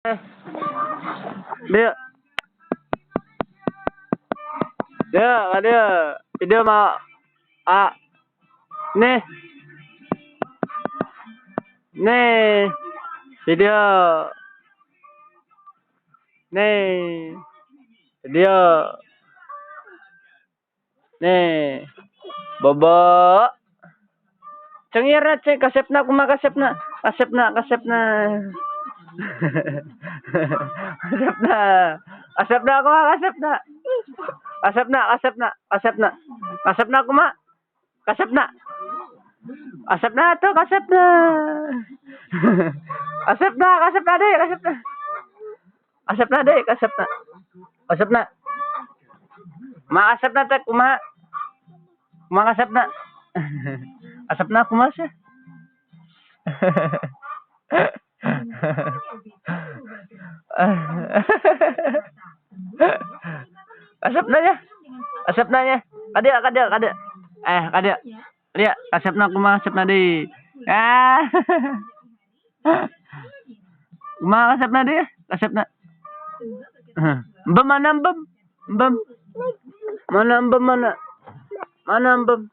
Dia. Dia. Video mau. Nih. Nih. Video. Nih. Video. Nih. Bobo. Cengir na, ceng. Kasep na, kumakasep na. Kasep na. Kasep na, kumakasep na. Kasep na, kuma. Kasep na. Kasep na to, kasep na. Kasep na, deh, kasep na. Kasep na, deh, kasep na. Kasep na. Makasep na, tek, kuma. Kumakasep na. Asap na, kuma siya. Asap na niya. Asap na niya. Kada. Kada. Lihat, asap na, kumakasap na di. Kumakasap na di. Asap na. Mbam, mana mbam? Mbam. Mana mbam, mana? Mana mbam?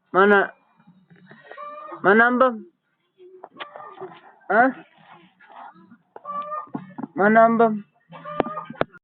Mana? Mana mbam? Hah? Mana mbam?